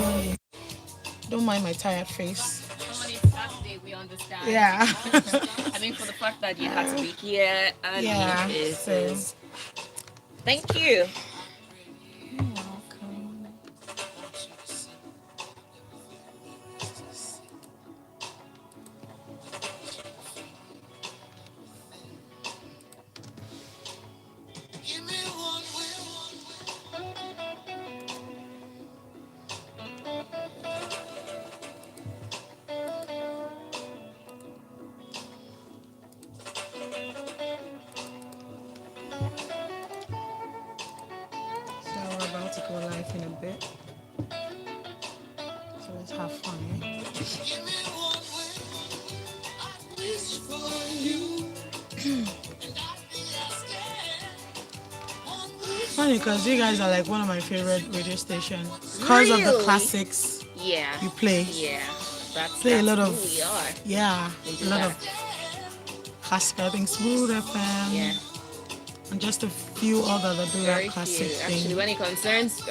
chilling. Don't mind my tired face. Come on, it's Saturday, we understand. Yeah. I mean, for the fact that you had to be here early Yeah. So. is thank you. You're welcome. So we're about to go live in a bit. So let's have fun, eh? Funny because you guys are like one of my favorite radio stations because of the Really? classics Yeah. you play. Yeah. Play a That's lot who of, we are. yeah, We a do lot that. of classic. I think Smooth Yeah. FM and just a few other that do that Very classic few. thing. Actually, when it concerns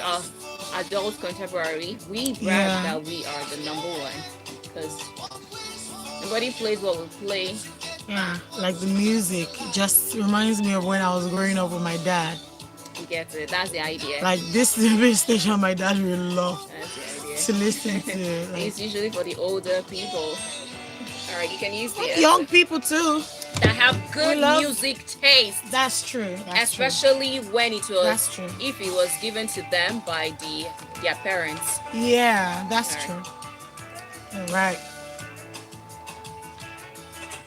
adult contemporary, we brag Yeah, that we are the number one. Because nobody plays what we play. yeah, like the music just reminds me of when I was growing up with my dad. You get it. That's the idea. Like this is the station my dad really loved That's the idea. to listen to. Like It's usually for the older people. All right, you can use the young people too. that have We good love. music taste, That's true. That's true. especially when it was That's true. if it was given to them by their parents. Yeah, that's All right. true. You're right.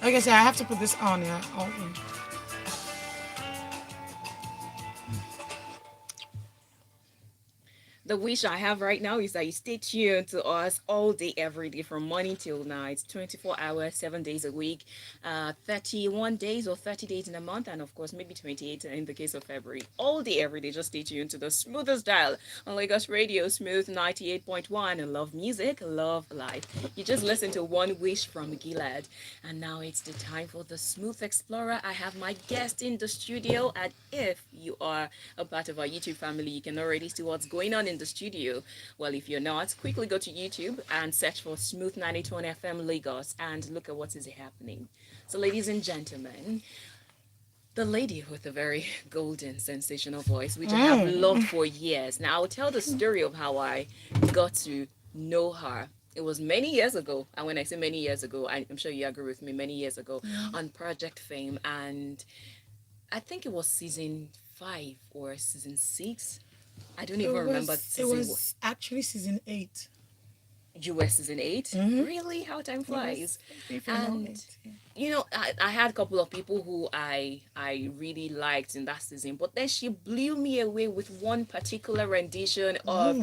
Like I said, I have to put this on. Yeah. Oh, The wish I have right now is that you stay tuned to us all day, every day, from morning till night, 24 hours, 7 days a week, 31 days or 30 days in a month, and of course, maybe 28 in the case of February. All day, every day, just stay tuned to the smoothest dial on Lagos Radio, Smooth 98.1. And love music, love life. You just listen to One Wish from Gilad. And now it's the time for the Smooth Explorer. I have my guest in the studio, and if you are a part of our YouTube family, you can already see what's going on in the studio. Well, if you're not, quickly go to YouTube and search for Smooth 92 FM Lagos and look at what is happening. So, ladies and gentlemen, the lady with a very golden, sensational voice, which I have loved for years. Now, I'll tell the story of how I got to know her. It was many years ago, and when I say many years ago, I'm sure you agree with me, many years ago on Project Fame, and I think it was season 5 or season 6. I don't even remember it season what. was actually season 8. US season 8. Really, how time flies. If I'm not And late, yeah. I had a couple of people who I really liked in that season, but then she blew me away with one particular rendition of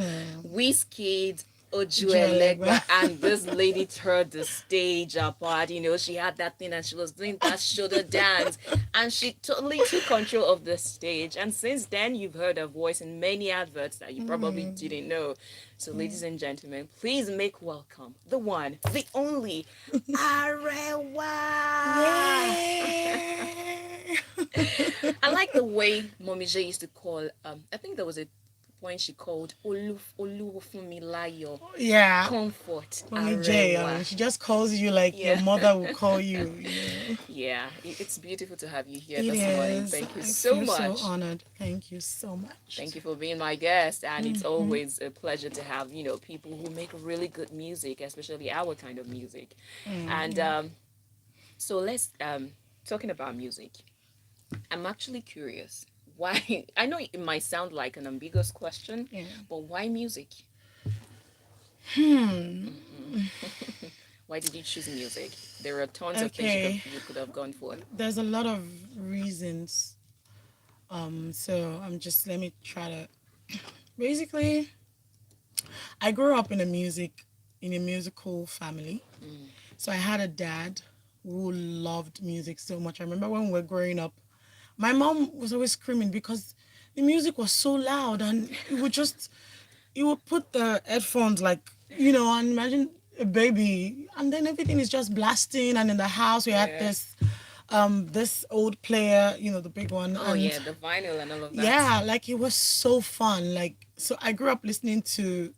Wizkid's Ojuelegba, Juelegba. and this lady tore the stage apart. She had that thing and she was doing that shoulder dance, and she totally took control of the stage. And since then, you've heard her voice in many adverts that you probably didn't know. So, ladies and gentlemen, please make welcome the one, the only Arewa. Yay! I like the way Mommy J used to call. I think there was a point she called Oluwafumilayo Yeah. comfort Mommy J, Arewa. she just calls you like your Yeah. mother will call you. Yeah, it's beautiful to have you here It this morning. is. Thank you I so feel much. so honored. Thank you so much. Thank you for being my guest, and it's always a pleasure to have people who make really good music, especially our kind of music. And so let's talking about music. I'm actually curious why. I know it might sound like an ambiguous question, Yeah. but why music? Why did you choose music? There are tons of things Okay. you could have gone for. There's a lot of reasons. So let me try to basically I grew up in a musical family. So I had a dad who loved music so much. I remember when we were growing up, my mom was always screaming because the music was so loud, and you would put the headphones and imagine a baby, and then everything is just blasting, and in the house we had Yeah. this old player, the big one. Oh And yeah, the vinyl and all of that. yeah, like it was so fun. Like, so I grew up listening to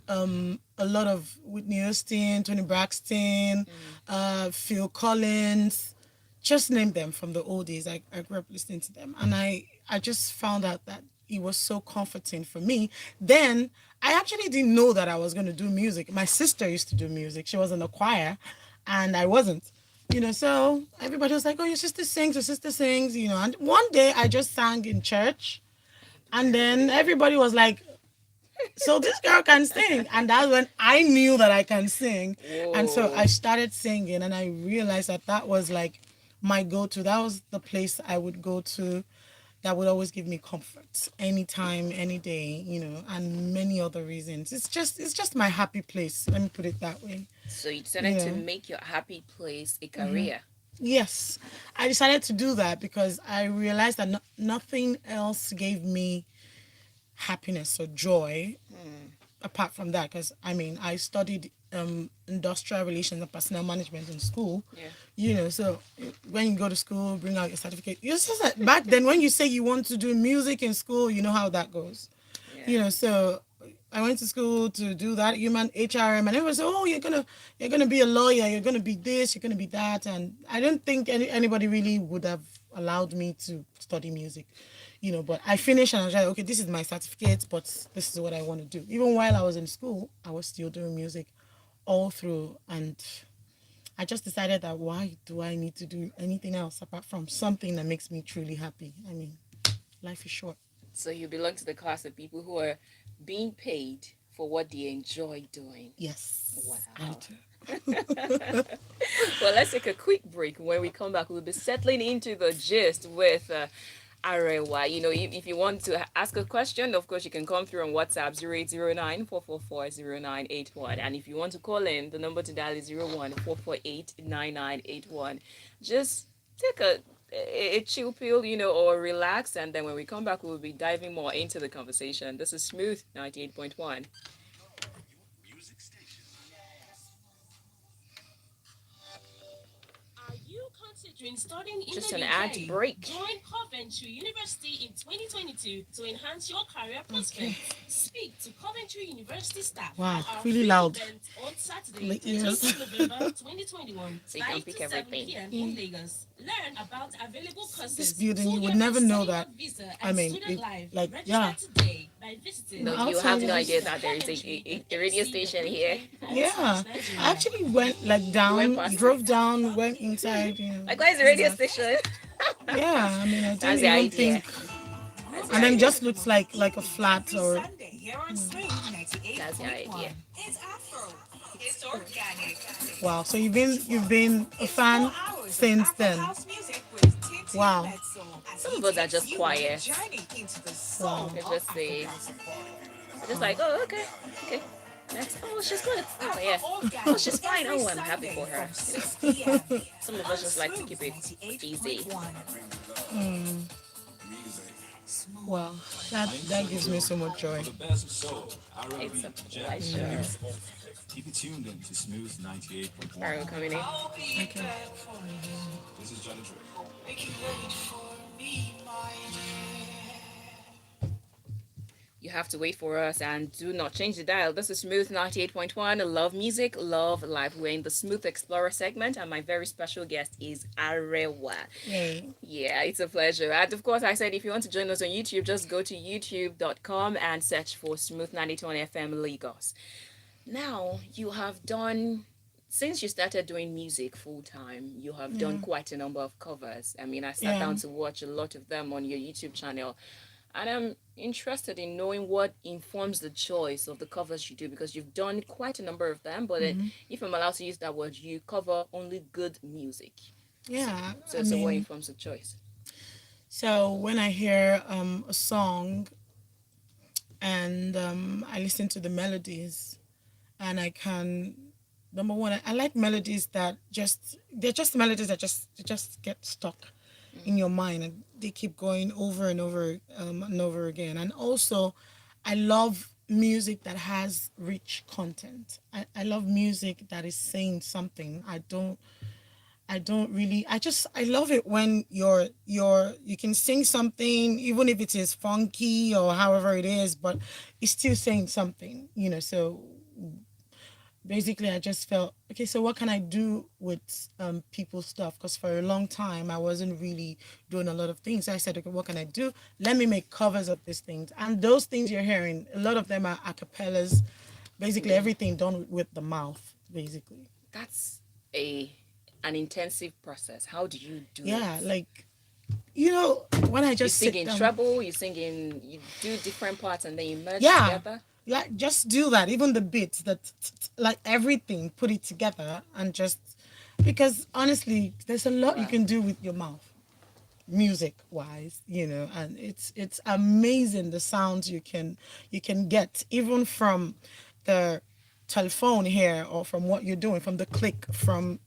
a lot of Whitney Houston, Tony Braxton, Mm. Phil Collins, just name them from the old days. I grew up listening to them, and I just found out that it was so comforting for me. Then I actually didn't know that I was going to do music. My sister used to do music. She was in the choir, and I wasn't. So everybody was like, "Oh, your sister sings. Your sister sings." And one day I just sang in church, and then everybody was like, so this girl can sing, and that's when I knew that I can sing. And so I Whoa. started singing, and I realized that that was like my go-to. That was the place I would go to, that would always give me comfort anytime, any day, and many other reasons. It's just my happy place, let me put it that way. So you you decided to know make your happy place a career. yes, I decided to do that because I realized that nothing else gave me happiness or joy Hmm. apart from that, because I studied industrial relations and personnel management in school. Yeah. So when you go to school, bring out your certificate. You just that back then, when you say you want to do music in school, you know how that goes. Yeah. So I went to school to do that human HRM, and everyone said, "Oh, you're gonna be a lawyer. You're gonna be this. You're gonna be that." And I don't think anybody really would have allowed me to study music. But I finished, and I was like, "Okay, this is my certificate, but this is what I want to do." Even while I was in school, I was still doing music all through, and I just decided that why do I need to do anything else apart from something that makes me truly happy? Life is short. So you belong to the class of people who are being paid for what they enjoy doing. Yes, I Wow. do. Well, let's take a quick break. When we come back, we'll be settling into the gist with Arewa. If you want to ask a question, of course, you can come through on WhatsApp 0809 444 0981. And if you want to call in, the number to dial is 01 448 9981. Just take a chill pill, or relax. And then when we come back, we'll be diving more into the conversation. This is Smooth 98.1. Are you considering studying in Just the an ad UK? break. Join Coventry University in 2022 to enhance your career Okay. prospects. Speak to Coventry University staff Wow, at our really free loud. event on Saturday, My ears. 13th November 2021, So you can 5 to pick 7 everything. p.m. in Lagos. Learn about available This courses, building, you would 2-year never know post-study that. work visa, and student It, life. like, Register yeah. today by No, visiting I'll you tell have you no idea this. that there is a radio station here. Yeah, I www.coventry.ac.uk/Nigeria. actually went like You went down, past it. drove down, went inside, Like, where's the came radio back. station? Yeah, I didn't That's the even idea. think, That's the and then idea. just looks like a flat Every or. Sunday here on Stream That's the idea. 98.1. It's Afro. It's organic. Wow, so you've been a It's 4 fan hours of since Afro then. house music with Titi Wow, Bledsoe as Some he of us are takes just you on a quiet. journey into the wow, soul They're of just Africa. the They're just like, oh, okay, okay. Next, oh, she's good. Oh, Afro yeah. Oh, Organic she's fine. every Oh, I'm happy Sunday for from her. 6 p.m. Some of us on just like to Smooth keep it easy. 98.1. Smooth. wow. That gives me so much joy. It's a pleasure. Keep it tuned in to Smooth 98.1. Are we coming in? I'll be Okay. there for you. This is Johnny Drake. Make you wait for me, my You have to wait for us and do not change the dial. This is Smooth 98.1. Love music, love life. We're in the Smooth Explorer segment, and my very special guest is Arewa. Yay. Yeah, it's a pleasure. And of course, I said if you want to join us on YouTube, just go to youtube.com and search for Smooth 92 FM Lagos. Now, you have done, since you started doing music full time, you have Yeah. done quite a number of covers. I mean, I sat Yeah. down to watch a lot of them on your YouTube channel. And I'm interested in knowing what informs the choice of the covers you do because you've done quite a number of them. But if I'm allowed to use that word, you cover only good music. Yeah. So what informs the choice? So when I hear a song, and I listen to the melodies, and I can, number one, I like melodies that they're just melodies that just get stuck in your mind, and they keep going over and over again. And also, I love music that has rich content. I love music that is saying something. I don't really. I love it when you can sing something even if it is funky or however it is, but it's still saying something, So basically, I just felt okay. So what can I do with people's stuff? Because for a long time I wasn't really doing a lot of things. So I said, okay, what can I do? Let me make covers of these things, and those things you're hearing, a lot of them are a cappellas. Basically, Yeah. everything done with the mouth. Basically, That's a an intensive process. How do you do yeah, it? like when I You just sing sit in down. treble, you do different parts and then you merge Yeah, together. like just do that. Even the beats, like everything, put it together and just because honestly, there's a lot you Wow. can do with your mouth, music wise, and it's amazing the sounds you can get even from the telephone here or from what you're doing, from the click, from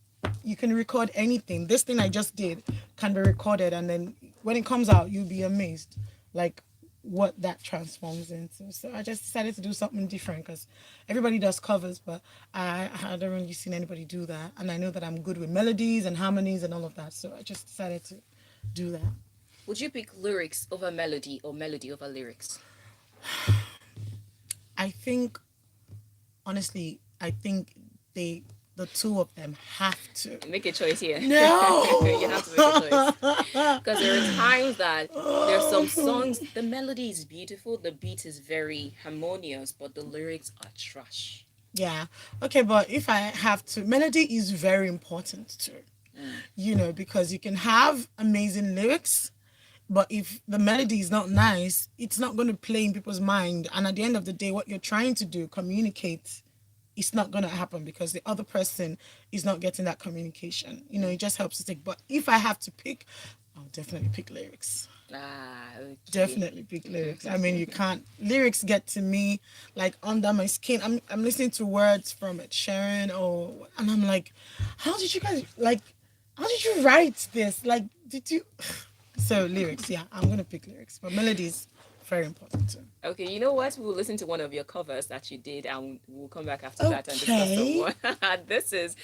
you can record anything. This thing I just did can be recorded, and then when it comes out, you'll be amazed, like what that transforms into. So I just decided to do something different because everybody does covers, but I hadn't really seen anybody do that, and I know that I'm good with melodies and harmonies and all of that. So I just decided to do that. Would you pick lyrics over melody or melody over lyrics? I think I think the two of them have to. Make a choice here. You No. have to make a choice. Because there are times that there's some songs, the melody is beautiful, the beat is very harmonious, but the lyrics are trash. Yeah. Okay, but if I have to, melody is very important too. Mm. Because you can have amazing lyrics, but if the melody is not nice, it's not going to play in people's mind. And at the end of the day, what you're trying to do, communicate, it's not going to happen because the other person is not getting that communication. It just helps to take. But if I have to pick, I'll definitely pick lyrics. Ah, okay. Definitely pick lyrics. I mean, you can't. Lyrics get to me like under my skin. I'm listening to words from Ed Sheeran and I'm like, how did you guys like? How did you write this? Like, did you? So lyrics, yeah, I'm gonna pick lyrics, but melodies very important too. Okay, you know what? We'll listen to one of your covers that you did and we'll come back after that and discuss some Okay. more. This is,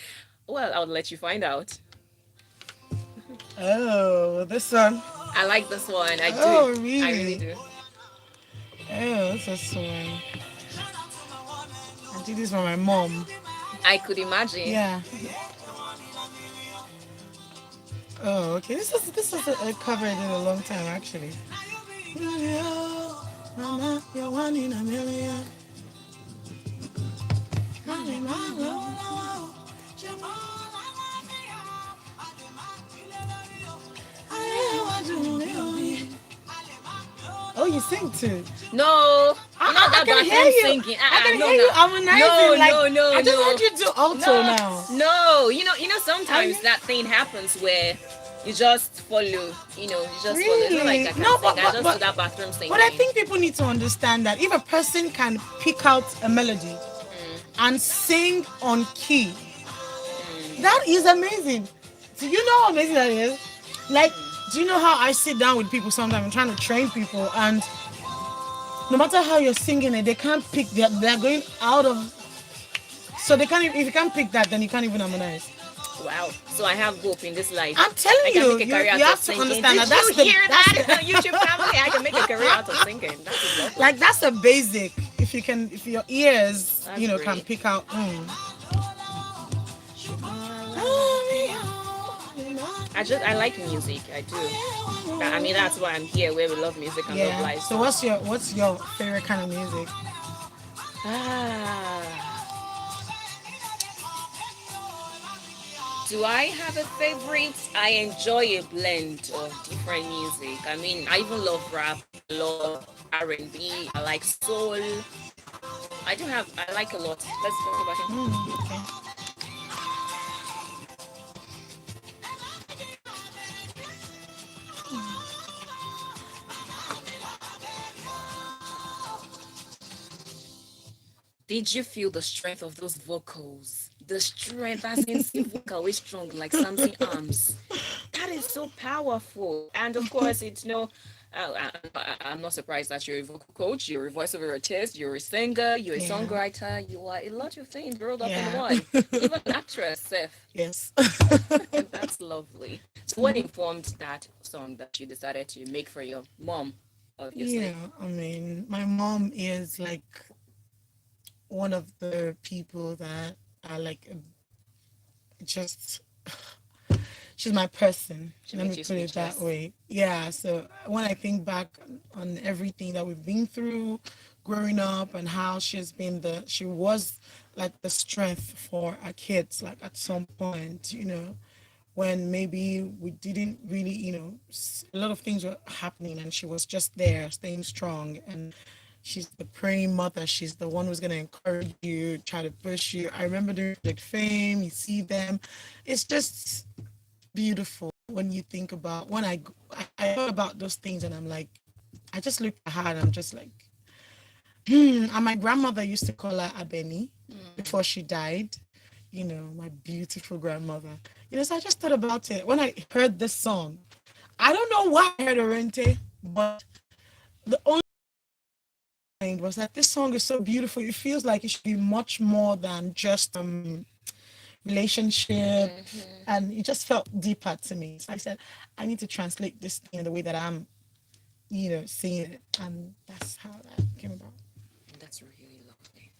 well, I'll let you find out. Oh, this one. I like this one. I do. Oh, I really really? do. Oh, this is one. I did this for my mom. I could imagine. Yeah. Oh, okay. This is a cover I did a long time actually. Mama, you're one in a million. Oh, you sing too. No, not I that can hear bathroom you. singing. I can No, hear you no, harmonizing. no, Like no, no, I just no, heard you do alto no, now. no. I Sometimes that thing happens where you just follow. You just follow. It's not like really I can no, sing. I just do that bathroom but I singing. think people need to understand that if a person can pick out a melody Mm, and sing on key, mm, that is amazing. Do you know how amazing that is? Like, mm. do you know how I sit down with people sometimes? I'm trying to train people, and no matter how you're singing it, they can't pick. They're going out of. So they can't. If you can't pick that, then you can't even harmonize. Wow. So I have hope in this life. I'm telling I can you, make a you career you out of have to singing. understand Did that you hear that's that? YouTube family, I can make a career out of singing. That is lovely. like that's a basic. If your ears, That's can great. pick out. I like music. I do. I mean that's why I'm here where we love music and love Yeah. life. So So what's your favorite kind of music? ah, do I have a favorite? I enjoy a blend of different music. I mean, I even love rap. I love R&B. I like soul. I like a lot. Let's go back in. Okay. Did you feel the strength of those vocals? The strength, as in same vocal is strong like Samson arms. That is so powerful. And of course, it's I'm not surprised that you're a vocal coach, you're a voiceover artist, you're a singer, you're a Yeah. songwriter, you are a lot of things rolled up in Yeah. one. Even an actress, Seth. Yes. That's lovely. So, what informed that song that you decided to make for your mom, obviously? Yeah, I mean, my mom is like one of the people that I like just she's my person. She Let makes me you put it that speechless. way. Yeah, so when I think back on everything that we've been through growing up and how she was like the strength for our kids, like at some point, when maybe we didn't really, a lot of things were happening and she was just there, staying strong. And she's the praying mother. She's the one who's going to encourage you, try to push you. I remember during Project Fame, you see them. It's just beautiful when you think about I thought about those things and I'm like, I just look at her and I'm just like, and my grandmother used to call her Abeni before she died. My beautiful grandmother. So I just thought about it when I heard this song. I don't know why I heard Orente, but the only thing was that this song is so beautiful. It feels like it should be much more than just relationship, Hmm. and it just felt deeper to me. So I said, I need to translate this thing in the way that I'm, seeing it, and that's how that came about. That's really lovely.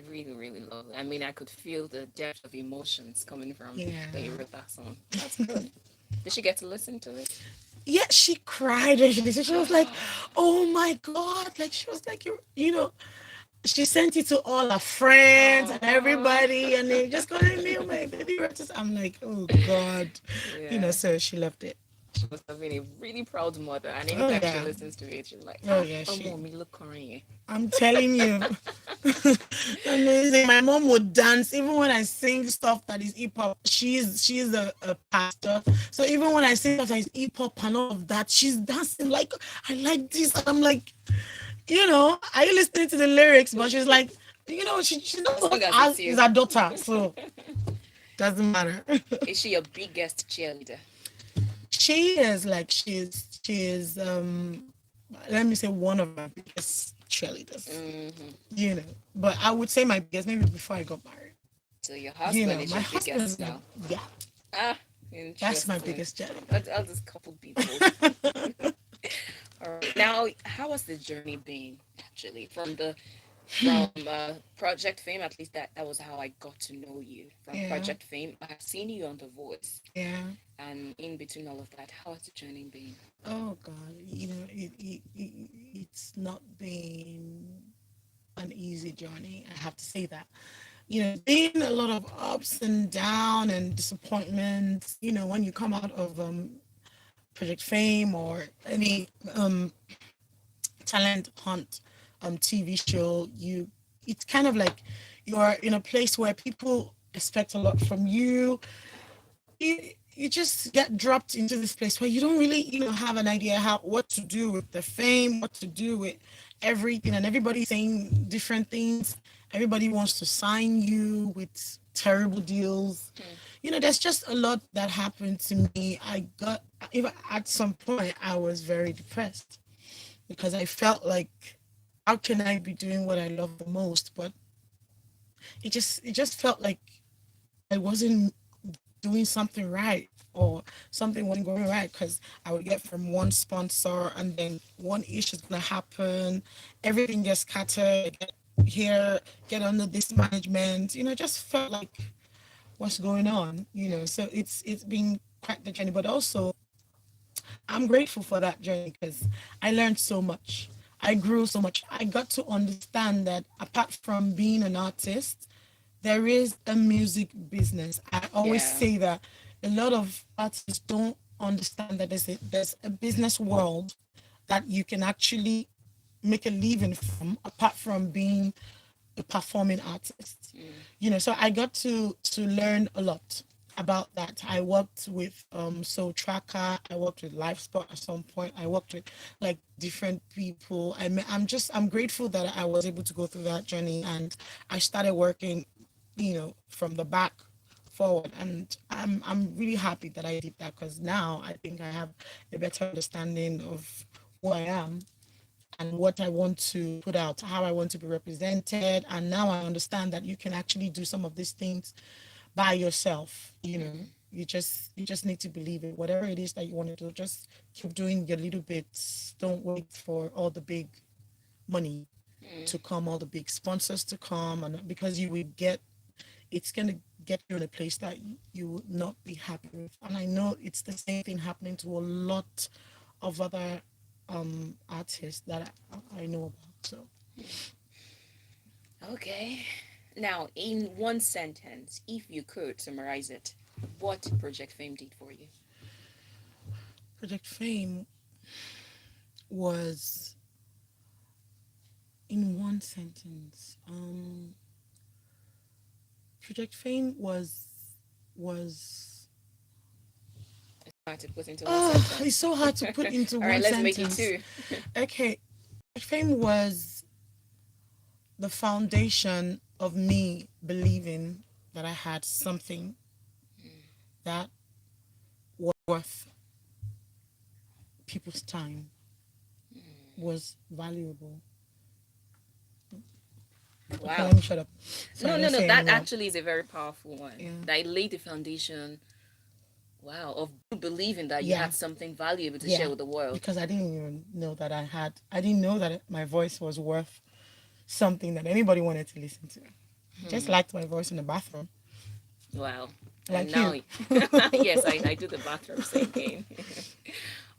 Really, really lovely. I mean, I could feel the depth of emotions coming from Yeah, when you wrote that song. That's good. Did she get to listen to it? yeah. She cried when she listened. She was like, "Oh my God!" Like she was like, She sent it to all her friends and Oh, everybody, and they just got to me. My baby wrote this. I'm like, "Oh God," yeah. So she loved it. She must have been a really proud mother. And Oh anytime she yeah, listens to it, she's like, oh yeah. oh, She mommy, look, Korean. I'm telling you. Amazing. My mom would dance even when I sing stuff that is hip hop. She's a pastor. So even when I sing stuff that is hip hop and all of that, she's dancing like I like this. And I'm like, are you listening to the lyrics? But she's like, she knows As long what as as it's is you. her daughter. So doesn't matter. Is she your biggest cheerleader? She is like she is let me say one of my biggest cheerleaders. Hmm. But I would say my biggest maybe before I got married. So your husband is My your husband biggest is my now. yeah, Ah, that's my interesting. biggest cheerleader. I'll just couple people. All right. Now, how has the journey been actually from Project Fame? At least that was how I got to know you from Yeah, Project Fame. I have seen you on The Voice, yeah. and in between all of that, how has the journey been? Oh God, it's not been an easy journey. I have to say that. It's been a lot of ups and down and disappointments. When you come out of Project Fame or any talent hunt TV show, it's kind of like you're in a place where people expect a lot from you. You just get dropped into this place where you don't really have an idea how what to do with the fame, what to do with everything, and everybody's saying different things. Everybody wants to sign you with terrible deals. Hmm. There's just a lot that happened to me. Even at some point I was very depressed because I felt like, how can I be doing what I love the most? But it just felt like I wasn't doing something right, or something wasn't going right, because I would get from one sponsor and then one issue is gonna happen, everything gets scattered. I get here, get under this management. Just felt like what's going on. So it's been quite the journey, but also I'm grateful for that journey because I learned so much. I grew so much. I got to understand that apart from being an artist, there is a music business. I always Yeah. say that a lot of artists don't understand that there's a business world that you can actually make a living from apart from being a performing artist. Mm. So I got to learn a lot about that. I worked with Soul Tracker. I worked with Life Sport at some point. I worked with like different people. I'm grateful that I was able to go through that journey, and I started working, from the back forward, and I'm really happy that I did that because now I think I have a better understanding of who I am and what I want to put out, how I want to be represented. And now I understand that you can actually do some of these things by yourself. You just need to believe it. Whatever it is that you want to do, just keep doing your little bits. Don't wait for all the big money Mm. to come, all the big sponsors to come, and because you will get, it's gonna get you in a place that you would not be happy with. And I know it's the same thing happening to a lot of other artists that I know about. So Okay. Now, in one sentence, if you could summarize it, what Project Fame did for you? Project Fame was, in one sentence, Project Fame was It's hard to put into one sentence. it's so hard to put into All right, one let's make it sentence. two. Okay, Project Fame was the foundation of me believing that I had something that was worth people's time, was valuable. Okay, Wow. let me shut up. No, Sorry, no, let's no. say That anymore. actually is a very powerful Yeah. one. That laid the foundation, wow, of you believing that you Yeah. had something valuable to share Yeah. with the world. Because I didn't even know that I didn't know that my voice was worth something that anybody wanted to listen to. I just liked my voice in the bathroom. Wow. And Like now, you. yes, I do the bathroom singing.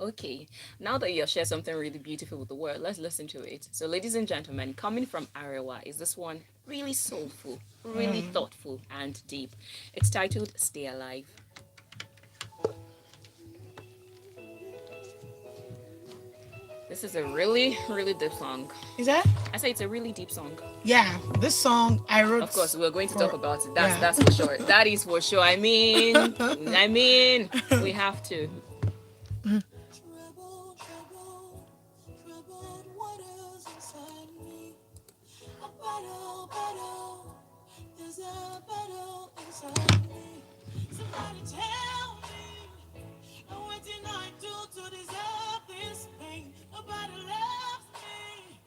Okay, now that you have shared something really beautiful with the world, let's listen to it. So, ladies and gentlemen, coming from Arewa, is this one really soulful, really thoughtful, and deep? It's titled Stay Alive. This is a really, really deep song. Is that? I say it's a really deep song. Yeah. This song I wrote Of course, we're going to talk for, about it. That's yeah. that's for sure. That is for sure. I mean, we have to. Trouble, trouble, troubled waters inside me. A battle, battle, there's a battle inside me. Somebody tell me, what did I do to deserve this pain? Nobody loves me,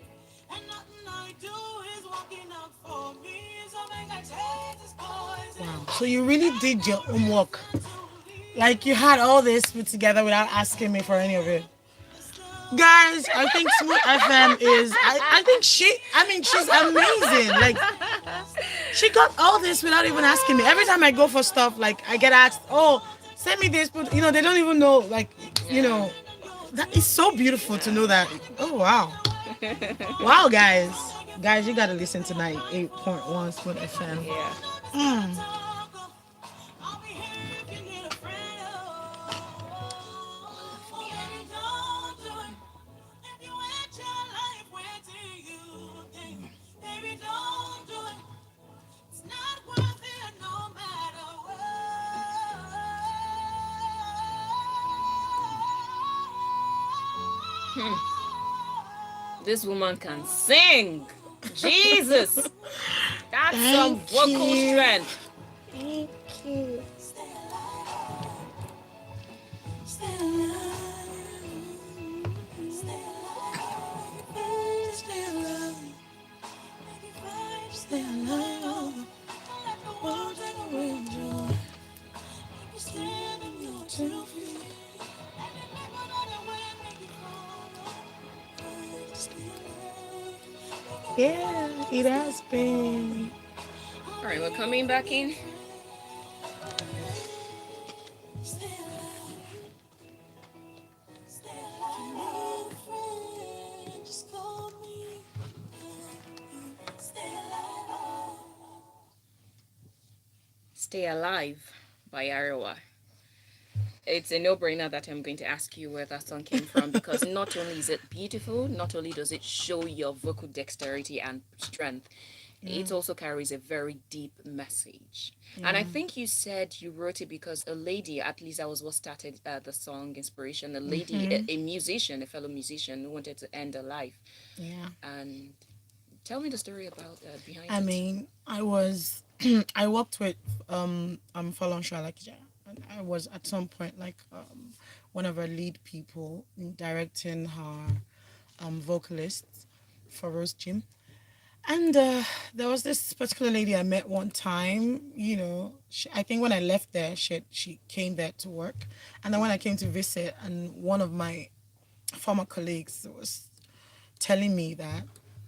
and nothing I do is working out for me. So make I change this poison. Wow. So you really did your homework. Like you had all this put together without asking me for any of it. Guys, I think Smooth FM is. I think she's amazing. Like she got all this without even asking me. Every time I go for stuff, like I get asked, "Oh, send me this," but they don't even know. Like that is so beautiful to know that. Oh wow, wow, guys, you gotta listen tonight. 8.1 Smooth FM. Yeah. This woman can sing. Jesus. That's some Thank vocal you. strength. Thank you. Yeah, it has been. All right, we're coming back in. Stay Alive by Arewa. It's a no-brainer that I'm going to ask you where that song came from because not only is it beautiful, not only does it show your vocal dexterity and strength, it also carries a very deep message. And I think you said you wrote it because a lady, at least that was what started the song inspiration, a lady, a musician, a fellow musician who wanted to end her life. Yeah. And tell me the story about behind I it. mean, I was I worked with Falon Shalakija. And I was at some point like one of our lead people in directing her vocalists for Rose Gym. And there was this particular lady I met one time. I think when I left there, she came there to work, and then when I came to visit, and one of my former colleagues was telling me that,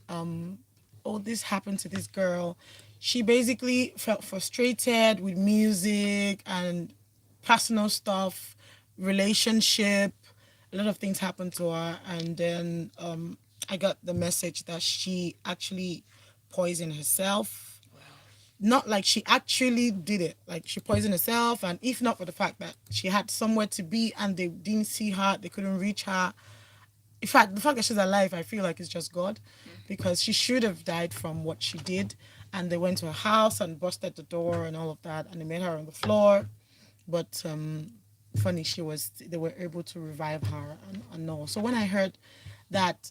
oh, this happened to this girl. She basically felt frustrated with music and personal stuff, relationship. A lot of things happened to her, and then I got the message that she actually poisoned herself. Not like she actually did it, like she poisoned herself, and if not for the fact that she had somewhere to be and they didn't see her, they couldn't reach her. In fact, the fact that she's alive, I feel like it's just God, because she should have died from what she did. And they went to her house and busted the door and all of that, and they made her on the floor. But funny, they were able to revive her and all. So when I heard that,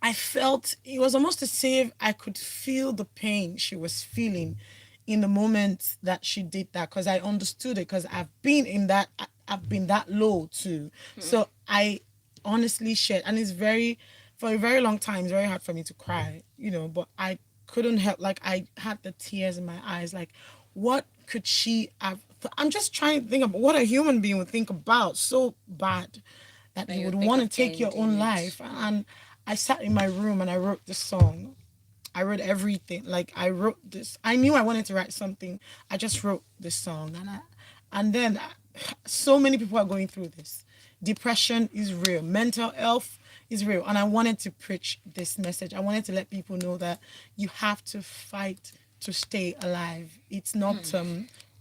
I felt it was almost as if I could feel the pain she was feeling in the moment that she did that, because I understood it, because I've been that low too. So I honestly shared, and for a very long time, it's very hard for me to cry, but I couldn't help, like I had the tears in my eyes, like what could she have, I'm just trying to think about what a human being would think about so bad that Now you you would think want to of take your ending own it. life. And I sat in my room and I wrote this song. I wrote everything. Like I wrote this. I knew I wanted to write something. I just wrote this song, and then so many people are going through this. Depression is real. Mental health is real, and I wanted to preach this message. I wanted to let people know that you have to fight to stay alive. It's not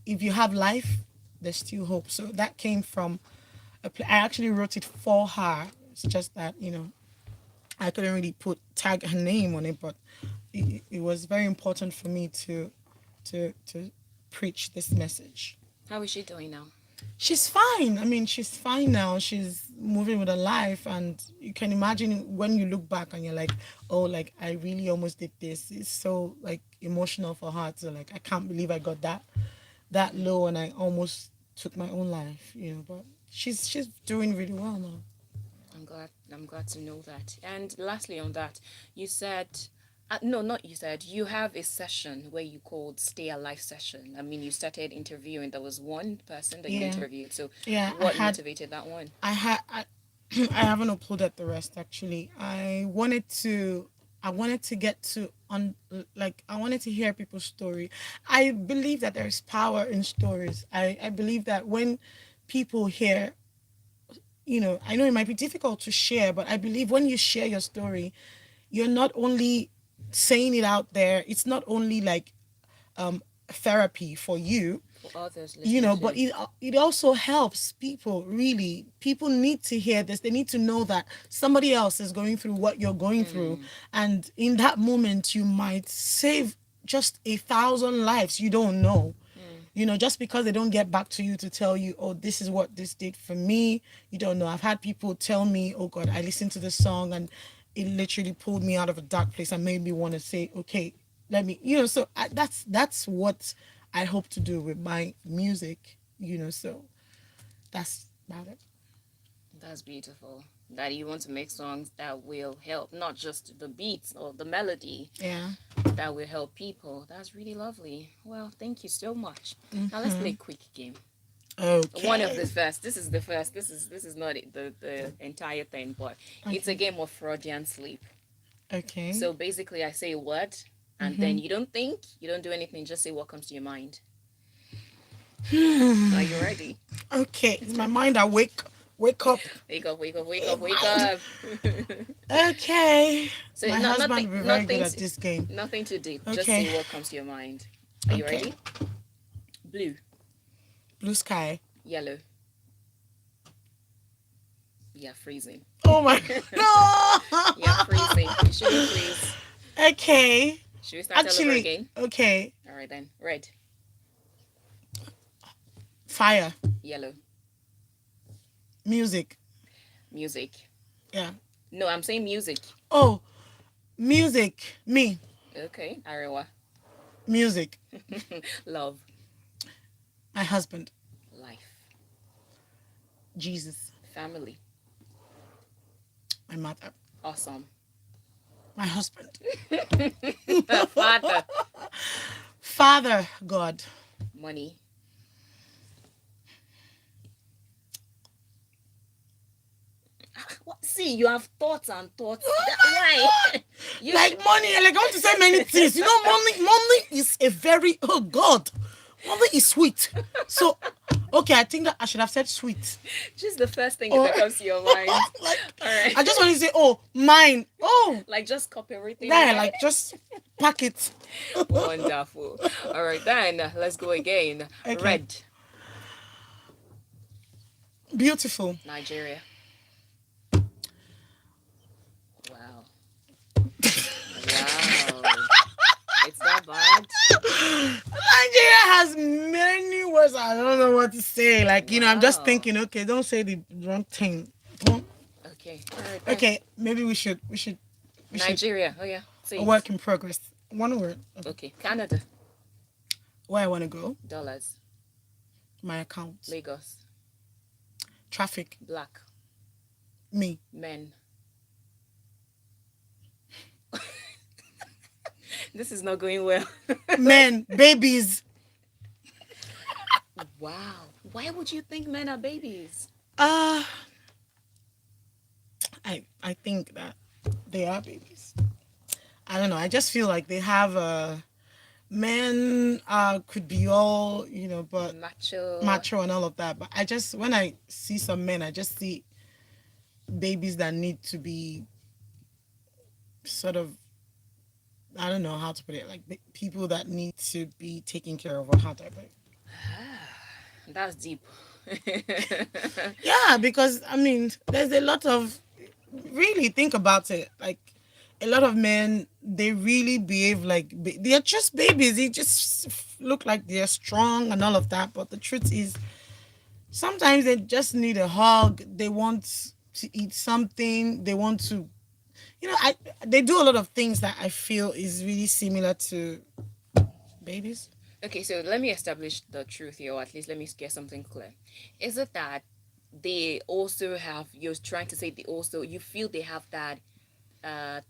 if you have life, there's still hope. So that came from I actually wrote it for her. It's just that I couldn't really put tag her name on it, but it was very important for me to preach this message. How is she doing now? She's fine. I mean, she's fine now. She's moving with her life, and you can imagine when you look back and you're like, oh, like I really almost did this. It's so like emotional for her to like, I can't believe I got that low and I almost took my own life. But she's doing really well now. I'm glad. I'm glad to know that. And lastly, on that, you said, no, not you said. You have a session where you called "Stay Alive" session. I mean, you started interviewing. There was one person that you Yeah, interviewed. So, yeah. what motivated that one? I had, I, I haven't uploaded the rest actually. I wanted to get to on like I wanted to hear people's story. I believe that there is power in stories. I believe that when people hear, I know it might be difficult to share, but I believe when you share your story, you're not only saying it out there. It's not only like therapy for you, For others listening but to. it also helps people. Really, people need to hear this. They need to know that somebody else is going through what you're going through, and in that moment you might save just 1,000 lives. You don't know, just because they don't get back to you to tell you, oh, this is what this did for me. You don't know. I've had people tell me, oh God, I listened to this song and it literally pulled me out of a dark place and made me want to say, okay, let me, so that's what I hope to do with my music, so that's about it. That's beautiful. That you want to make songs that will help, not just the beats or the melody, Yeah. that will help people. That's really lovely. Well, thank you so much. Now let's play a quick game. One of Okay. the first. This is the first. This is not the entire thing, but it's a Okay. game of Freudian sleep. Okay. So basically, I say a word, and then you don't think, you don't do anything, just say what comes to your mind. Are you ready? Okay. It's my mind awake. Wake up. Wake up! Wake up! Wake Hey, up! Wake mind. up! Okay. So My not husband nothing, will be very good nothing, at this game. nothing too deep. Just Okay. say what comes to your mind. Are you Okay. ready? Blue, Blue sky. yellow. Yeah, freezing. Oh my Yeah, no. freezing. Should we freeze? Okay. Should we start all over Actually, again? okay. All right then. Red, Fire. yellow, Music. music. Yeah. No, I'm saying music. Oh, music. Me. Okay, Arewa. Music. Love, My husband. life, Jesus. Family. My mother. Awesome. My husband. Father. Father, God. Money. What? See, you have thoughts and thoughts. Why? You should. Like money, like I want to say many things. You know, money is a very, oh God, money is sweet. So, okay, I think that I should have said sweet. Just the first thing Or that comes to your mind. like, All right. I just want to say, oh, mine. Oh, Like just copy everything. there, Right? like just pack it. Wonderful. All right, then let's go again. Okay. Red. Beautiful. Nigeria. Wow. Wow. It's that bad. Nigeria has many words. I don't know what to say. Like, I'm just Wow. thinking, okay, don't say the wrong thing. Don't. Okay. All right. Then. Okay, maybe we should Nigeria. Oh yeah. a See. work in progress. One word. Okay. Canada. Where I want to go, Dollars. my account. Lagos. Traffic. Black. Me. Men. This is not going well. Men. Babies. Wow. Why would you think men are babies? Uh I think that they are babies. I don't know. I just feel like they have men could be all, but Macho. macho and all of that. But I just, when I see some men, I just see babies that need to be sort of, I don't know how to put it, like people that need to be taken care of, or how to put it. That's deep. Yeah, because I mean, there's a lot of, really think about it, like a lot of men, they really behave like they're just babies. They just look like they're strong and all of that, but the truth is sometimes they just need a hug. They want to eat something. They want to, they do a lot of things that I feel is really similar to babies. Okay, so let me establish the truth here, or at least let me get something clear. Is it that they also have, you're trying to say they also, you feel they have that uh,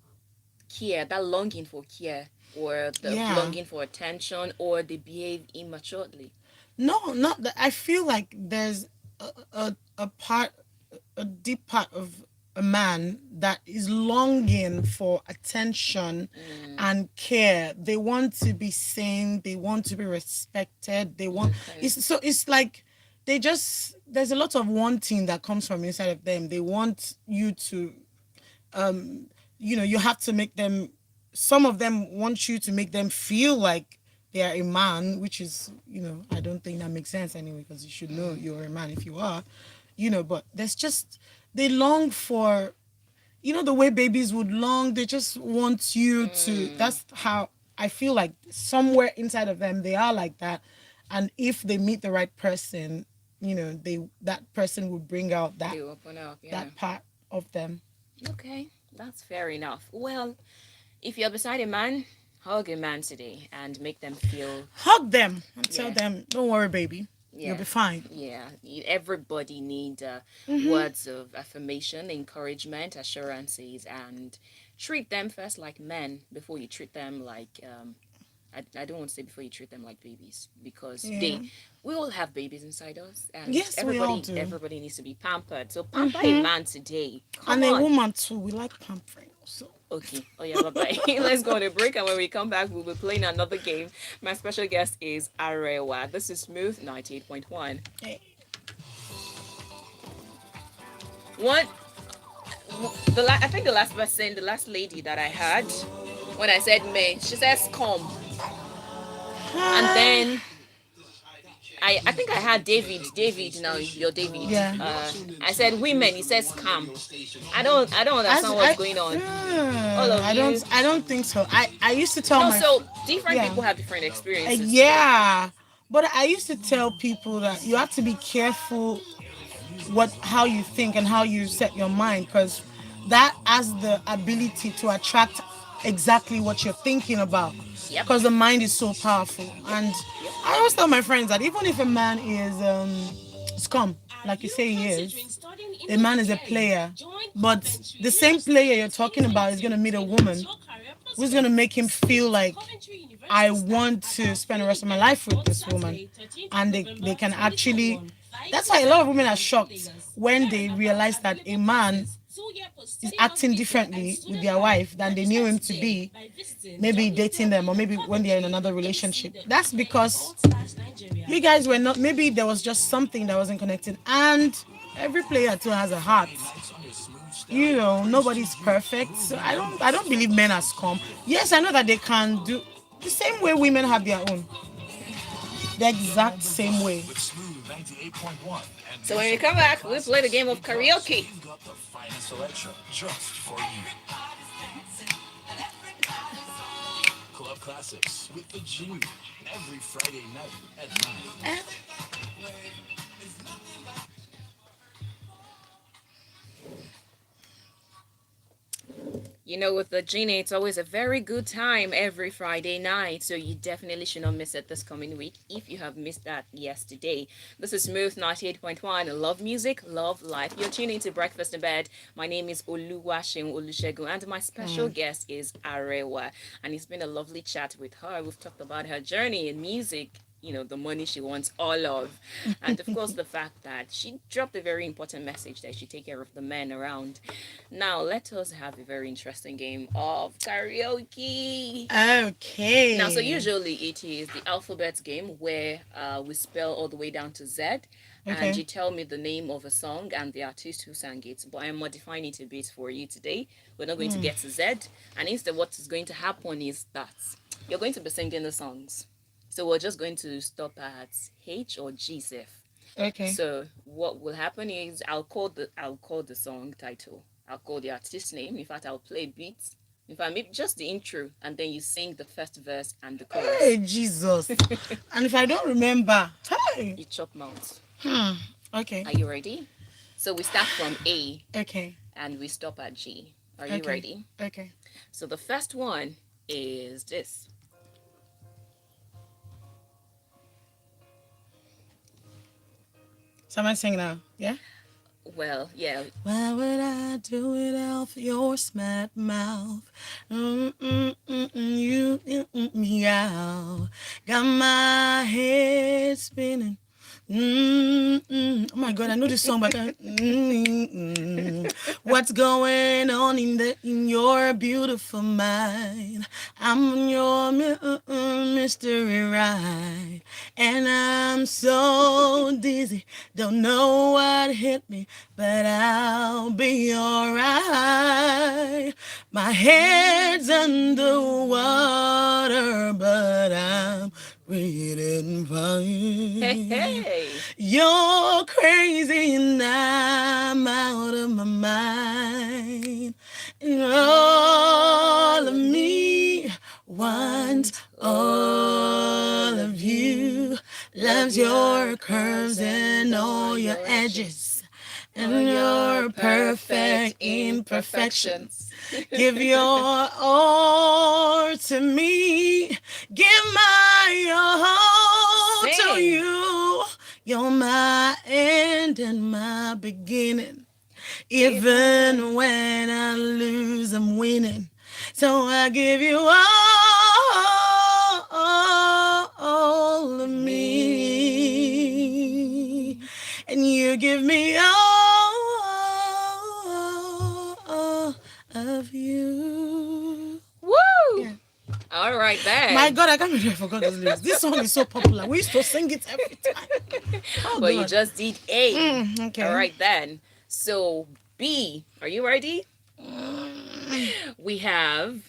care, that longing for care, or the Yeah. longing for attention, or they behave immaturely? No, not that. I feel like there's a part, a deep part of a man that is longing for attention and care. They want to be seen. They want to be respected. They want. Okay. It's like they just. There's a lot of wanting that comes from inside of them. They want you to, you have to make them. Some of them want you to make them feel like they are a man, which is, I don't think that makes sense anyway, because you should know you're a man if you are, but there's just, they long for, the way babies would long, they just want you to, that's how I feel like somewhere inside of them, they are like that. And if they meet the right person, that person will bring out that, They open up, yeah. that part of them. Okay, that's fair enough. Well, if you're beside a man, hug a man today and make them feel, Hug them and tell Yeah. them, don't worry, baby. yeah. You'll be fine. Yeah, everybody need words of affirmation, encouragement, assurances, and treat them first like men before you treat them like I don't want to say before you treat them like babies, because Yeah. we all have babies inside us, and Yes, we all do. everybody needs to be pampered. So pamper a man today. Come And a on. woman too. We like pampering also. Okay. Oh yeah, bye bye. Let's go on a break, and when we come back, we'll be playing another game. My special guest is Arewa. This is Smooth 98.1. Hey. One, I think the last person, the last lady that I had, when I said me, she says come, and then I think I had David. Now you're David. Yeah. I said women. He says come. I don't understand what's going on. All of you. I don't think so. I used to tell No, my so different Yeah. people have different experiences. yeah, but I used to tell people that you have to be careful how you think and how you set your mind, because that has the ability to attract exactly what you're thinking about. Yep. Because the mind is so powerful. And I always tell my friends that even if a man is scum, Are like you you say he is. considering studying in A the man is a UK? player, Join but Coventry the same University player in you're talking about is 2022 gonna meet a to enhance woman your career who's gonna prospects. make him feel Speak to like Coventry I University staff want at to our spend the free rest of my event life with on this woman, Saturday, 13th of and they November can actually. 2021, 5 That's to why a lot of 7 women are p.m. in shocked Lagos. when Learn they about realize that a available man courses, 2-year is post-study work acting visa, and differently with student their life. wife than they knew Register him to today be, by visiting maybe dating them or maybe when they're in another relationship. That's because www.coventry.edu.nigeria. you guys were not, maybe there was just something that wasn't connected. And every player too has a heart. Nobody's perfect. So I don't believe men are scum. Yes, I know that they can do the same way women have their own. The exact same way. With Smooth 98.1 and So when we Music come Club back, we play the Classics, game of because karaoke. we've got the finest selection just for you. Club Classics with the G every Friday night at 9. With the Genie, it's always a very good time every Friday night. So you definitely should not miss it this coming week if you have missed that yesterday. This is Smooth 98.1. Love music, love life. You're tuning to Breakfast in Bed. My name is Oluwaseun, and my special guest is Arewa. And it's been a lovely chat with her. We've talked about her journey in music, the money she wants all of. And of course, the fact that she dropped a very important message that she take care of the men around. Now, let us have a very interesting game of karaoke. Now, so Okay. usually it is the alphabet game where we spell all the way down to Z, and Okay. you tell me the name of a song and the artist who sang it. But I am modifying it a bit for you today. We're not going to get to Z, and instead, what is going to happen is that you're going to be singing the songs. So we're just going to stop at H or G, Zef. Okay. So what will happen is I'll call the song title. I'll call the artist name. In fact, I'll play beats. In fact, maybe just the intro, and then you sing the first verse and the chorus. Hey, Jesus. And if I don't remember, hey. You chop mouth. Okay. Are you ready? So we start from A Okay. and we stop at G. Are you Okay. ready? Okay. So the first one is this. Someone sing now. Yeah? Well, yeah. Why would I do it all for your smart mouth? You out. Got my head spinning. Oh my God, I know this song, but I can't. What's going on in your beautiful mind? I'm your mystery ride, and I'm so dizzy, don't know what hit me, but I'll be alright. My head's underwater, but I'm breathing Hey, fine. hey. You're crazy and I'm out of my mind. And all of me wants all of you. Loves your curves and all your edges and your perfect imperfections. Give your all to me. Give my all to Sing. you. You're my end and my beginning. Even Even when I lose, I'm winning. So I give you all of me. me. And you give me all of you. Woo! Yeah. All right My then. God, I can't believe I forgot those lyrics. This song is so popular. We used to sing it every time. Oh But you God. just did A. All Okay. right then. So B. Are you ready? We have.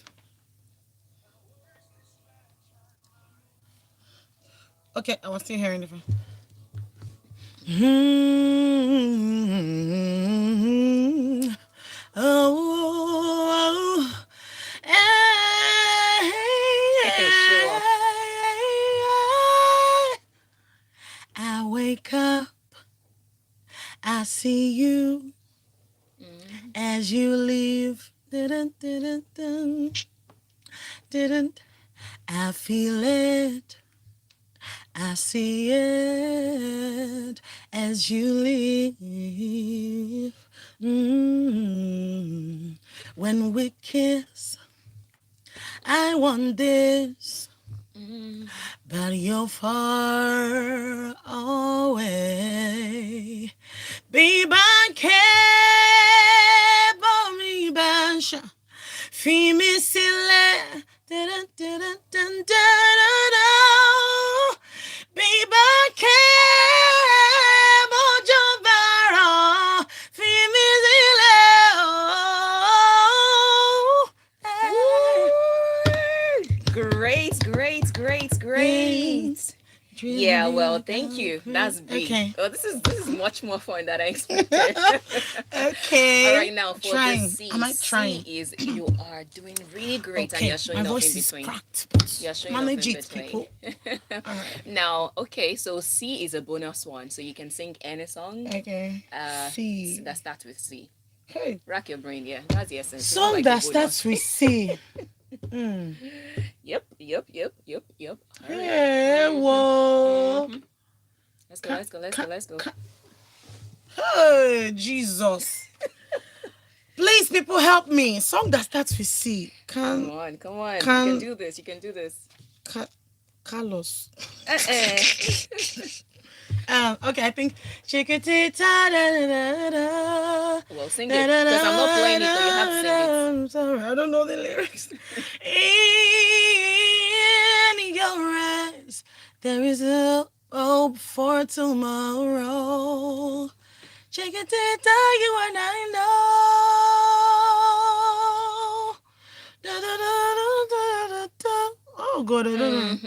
Okay, I was still hearing the phone. Mm-hmm. Oh, Show off. I wake up, I see you Mm. as you leave. Didn't. I feel it. I see it as you leave. Mm. When we kiss, I want this, Mm. but you're far away. Be back here, mi basha. Fimi sile. Da-da-da-da-da-da-da. Be back here, mojo varo. Fimi sile. Oh, hey. Woo! Great, great, great, Hey, great. dream Yeah, me well, like thank a you. dream. That's big. Okay. Oh, this is much more fun than I expected. All right, Okay. now for the Trying. Am C. I C trying? is you are doing really great and Okay. you're My showing off in voice is between. cracked, but You're showing off manage in it, between. people. All right. Now, okay, so C is a bonus one, so you can sing any song Okay. that C. starts with C. Hey. Rack your brain, yeah. That's the essence. It's not Song like a that starts bonus. with C. Mm. Yep, yep, yep, yep, yep. All right. Hey, whoa. Mm-hmm. Let's go, Ca- let's go, let's go, ca- let's go. ca- Hey, Jesus. Please, people, help me. Song that starts with C. Come on. You can Can, do this. You can do this. Carlos. Uh-uh. Okay, I think Chiquitita da da da da Well, sing da it da because I'm not da playing it, so you have to da sing it. da. I'm sorry, I don't know the lyrics. In your eyes, there is a hope for tomorrow. Chiquitita, you and I know. Da, da, da, da, da, da. Oh God, I don't know.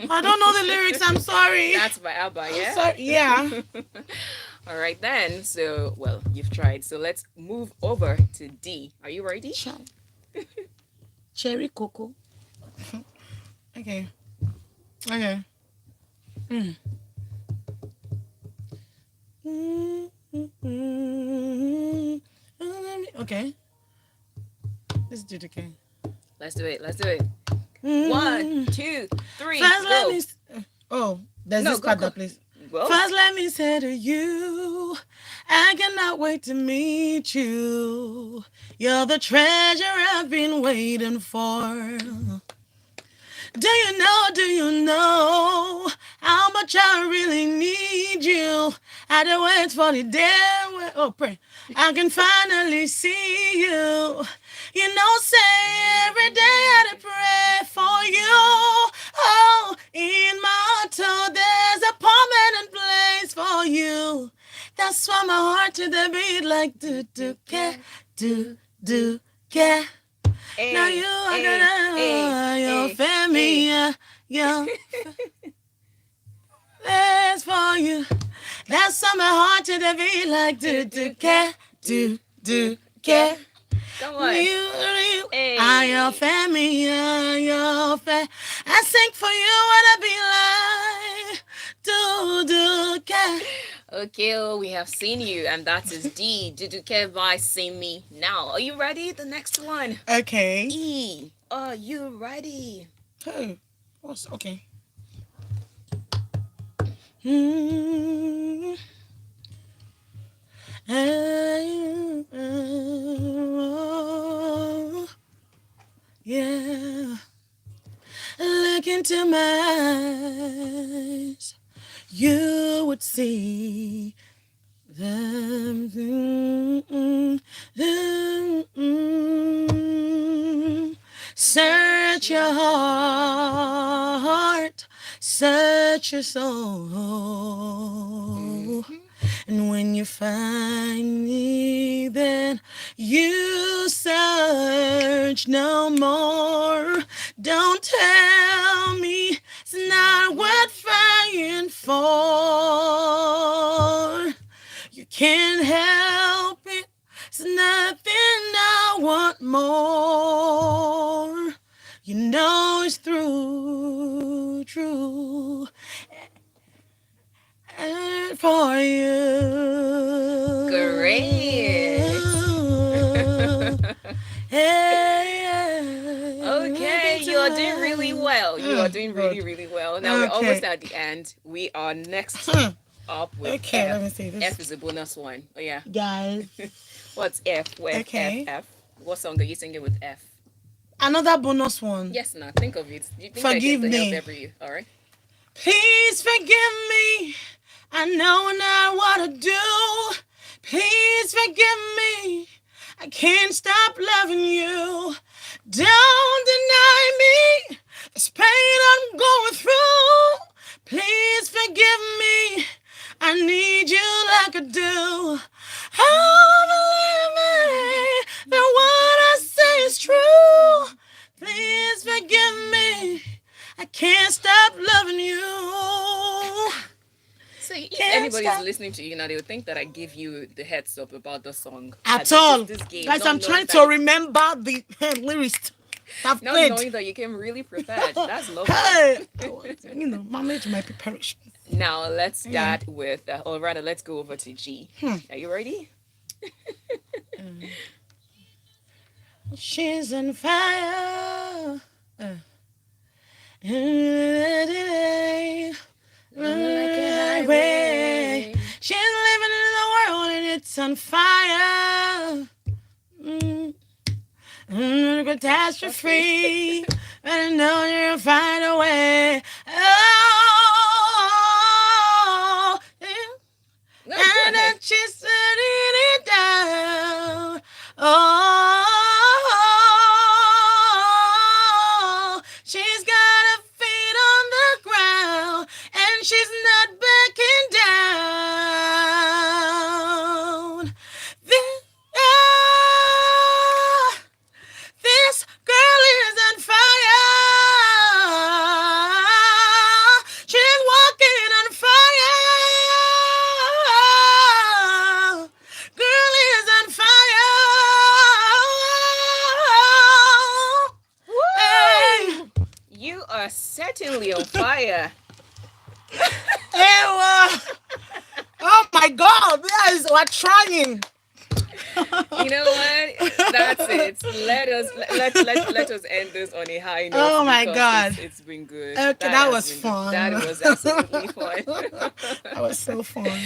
I don't know the lyrics. I'm sorry. That's by Abba, I'm yeah? sorry. Yeah. All right, then. So, well, you've tried. So let's move over to D. Are you ready? Cherry cocoa. Okay. Okay. Mm. Okay. Let's do it again. Let's do it. Let's do it. One, two, three, First, let go. me. Oh, there's No, this go, part go. that plays. Well, First, let me say to you, I cannot wait to meet you. You're the treasure I've been waiting for. Do you know how much I really need you? I don't wait for the day when, oh, pray, I can finally see you. You know, say every day I had to pray for you. Oh, in my heart, there's a permanent place for you. That's why my heart to the beat like do care, do care. Now you A, are A, A, gonna your A, A. family, your that's for you. That's on my heart to the beat like do care, do care. Come on. You are your A. family, your fa. I sing for you what I be like. Do care. Okay, oh, we have seen you, and that is D. Did you care by See Me Now? Are you ready? The next one. Okay. E. Are you ready? Hey, what's okay? Hmm. Yeah. Look into my eyes, you would see them. Search your heart, search your soul. And when you find me, then you search no more. Don't tell me it's not worth fighting for. You can't help it. It's nothing I want more. You know it's true for Great. you. Hey, Okay, look you into are doing really well. You are Oh, doing really, God. really well. Now we're almost Okay. at the end. We are next Hmm. up with Okay, let F. me see this. F is a bonus one. Oh yeah. Guys. What's F? F F Okay. F. What song are you singing with F? Another bonus one. Yes, now think of it. You think I came Forgive to help me. every you? All right. Please forgive me. I know not what to do. Please forgive me. I can't stop loving you. Don't deny me this pain I'm going through. Please forgive me. I need you like I do. Oh, believe me that what I say is true. Please forgive me. I can't stop loving you. So if Can't anybody is stop. listening to you now, they would think that I give you the heads up about the song. At This all. this game, Guys, not I'm knowing trying that to you remember the lyrics I've not played. knowing that you came really prepared. That's lovely. Hey, manage my preparation. Now let's Yeah. start with, or rather, let's go over to G. Are you ready? She's on fire. Like a Highway. highway. She's living in the world and it's on fire. Mm. Catastrophe. I know you'll find a way. Oh, yeah. No, go And then ahead. she's setting it down. Oh, she's got her feet on the ground and she's not backing down. This, ah, this girl is on fire. She's walking on fire. Girl is on fire. Hey, Woo! You are certainly on fire. Arewa. Oh my God, guys, we're trying. You know what? That's it. Let us end this on a high note Oh my because God. it's been good. Okay, That that has was been good. fun. That was absolutely fun. That was so fun.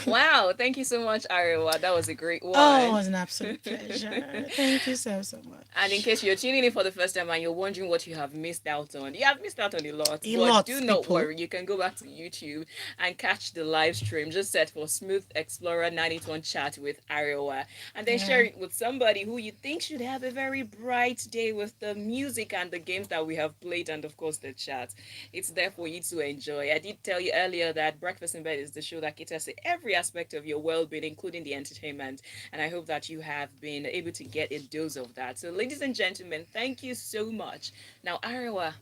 Wow, thank you so much, Arewa. That was a great Oh, it one. was an absolute pleasure. Thank you so, so And in much. case you're tuning in for the first time and you're wondering what you have missed out on, you have missed out on a lot. A But lot, do not people. worry, you can go back to YouTube and catch the live stream. Just search for Smooth Explorer 981 Chat with Arewa. And then Yeah. share it with somebody who you think should have a very bright day with the music and the games that we have played, and of course the chat. It's there for you to enjoy. I did tell you earlier that Breakfast in Bed is the show that caters to every aspect of your well being, including the entertainment. And I hope that you have been able to get a dose of that. So, ladies and gentlemen, thank you so much. Now, Arewa,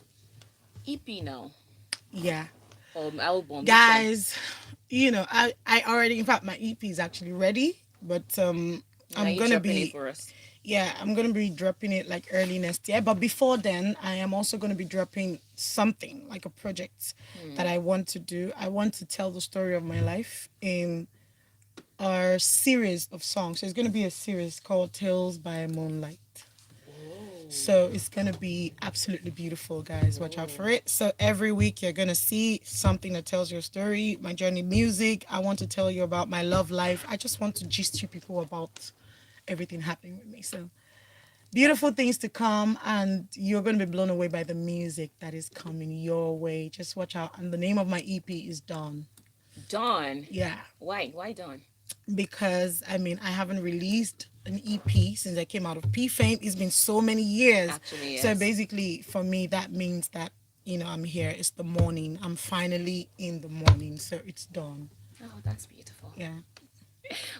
EP now, Yeah. album, which one? Guys, I already, in fact, my EP is actually ready, but Are I'm you gonna dropping it be, for us? yeah, I'm gonna be dropping it like early next year. But before then, I am also gonna be dropping something like a project that I want to do. I want to tell the story of my life in our series of songs. So it's gonna be a series called Tales by Moonlight. So it's gonna be absolutely beautiful, guys. Watch out for it. So every week you're gonna see something that tells your story, my journey, music. I want to tell you about my love life. I just want to gist you people about everything happening with me. So beautiful things to come, and you're gonna be blown away by the music that is coming your way. Just watch out. And the name of my EP is Dawn. Dawn. Yeah, Why? Why Dawn? because I haven't released an EP since I came out of P Fame. It's been so many years. Actually, So yes. basically, for me, that means that I'm here. It's the morning. I'm finally in the morning. So it's dawn. Oh, that's beautiful. Yeah.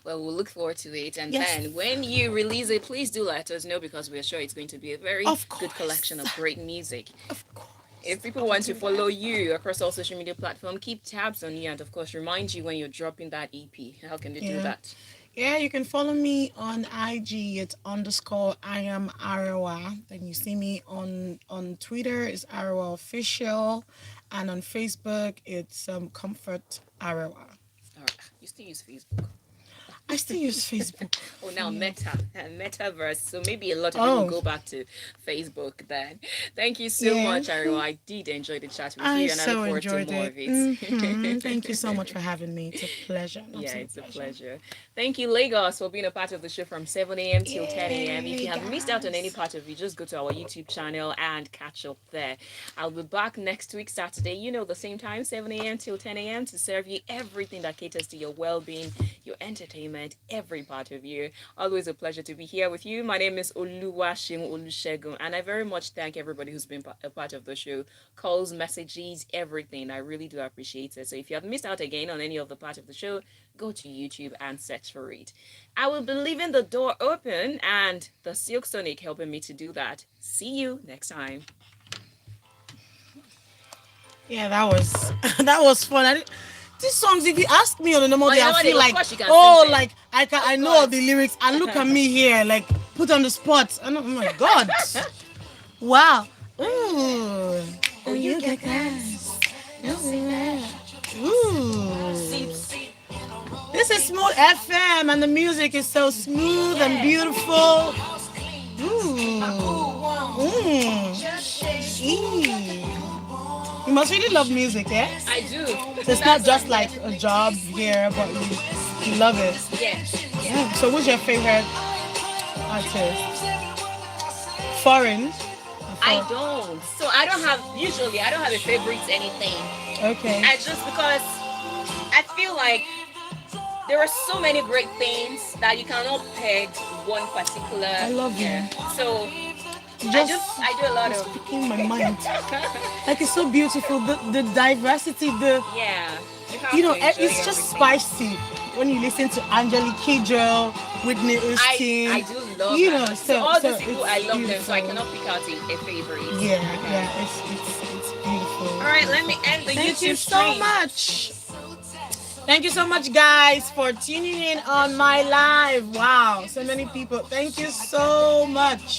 Well, we'll look forward to it. And Yes. then when you release it, please do let us know because we're sure it's going to be a very Of good collection course. of great music. Of course. If people I'll want to do that. follow you across all social media platforms, keep tabs on you and, of course, remind you when you're dropping that EP. How can they do Yeah. that? Yeah, you can follow me on IG. It's underscore I am Arewa. Then you see me on Twitter. It's Arewa official, and on Facebook it's Comfort Arewa. All right. You still use Facebook. I still use Facebook. Oh, now Metaverse. So maybe a lot of people Oh, go back to Facebook then. Thank you so yeah. much, Arewa. I did enjoy the chat with I you, and I look so forward to enjoyed more it. of it. Thank you so much for having me. It's a pleasure, an Yeah, absolute it's a pleasure. pleasure. Thank you, Lagos, for being a part of the show from 7 a.m. till 10 a.m. If Yay, you have missed out on any guys. part of it, just go to our YouTube channel and catch up there. I'll be back next week, Saturday, the same time, 7 a.m. till 10 a.m., to serve you everything that caters to your well being, your entertainment, every part of you. Always a pleasure to be here with you. My name is Oluwaseun, and I very much thank everybody who's been a part of the show. Calls, messages, everything. I really do appreciate it. So if you have missed out again on any of the part of the show, go to YouTube and search for it. I will be leaving the door open and the Silk Sonic helping me to do that. See you next time. Yeah, that was that was fun. These songs, if you ask me on a normal Oh, day, you I know what? feel Of like, course you can sing oh, them. like I Of know all course. the lyrics. And look at me here, like put on the spot. And oh my god, wow. Ooh, Oh, and you you get get that. class. Ooh. Sip, sip. This is Smooth FM, and the music is so smooth and Yeah. beautiful. Ooh. Eee. You must really love music, yeah? I do. So it's not That's just what, like a job here, but you love it. yeah. Yeah. So who's your favorite artist? Foreign? I don't. So I don't have a favorite anything. Okay. I just because I feel like there are so many great things that you cannot peg one particular. I love you. Yeah. So Just I do a lot it's of. speaking my mind. Like it's so beautiful. The diversity, Yeah. You have to enjoy it's just everything. spicy when you listen to Angelique Kidjo, Whitney I Houston. do love that. So all So these people I it's love them, so I beautiful. cannot pick out a favorite. Yeah, Okay. yeah, it's beautiful. All right, let me end the Thank you YouTube so stream. much. Thank you so much, guys, for tuning in on my live. Wow, so many people. Thank you so much.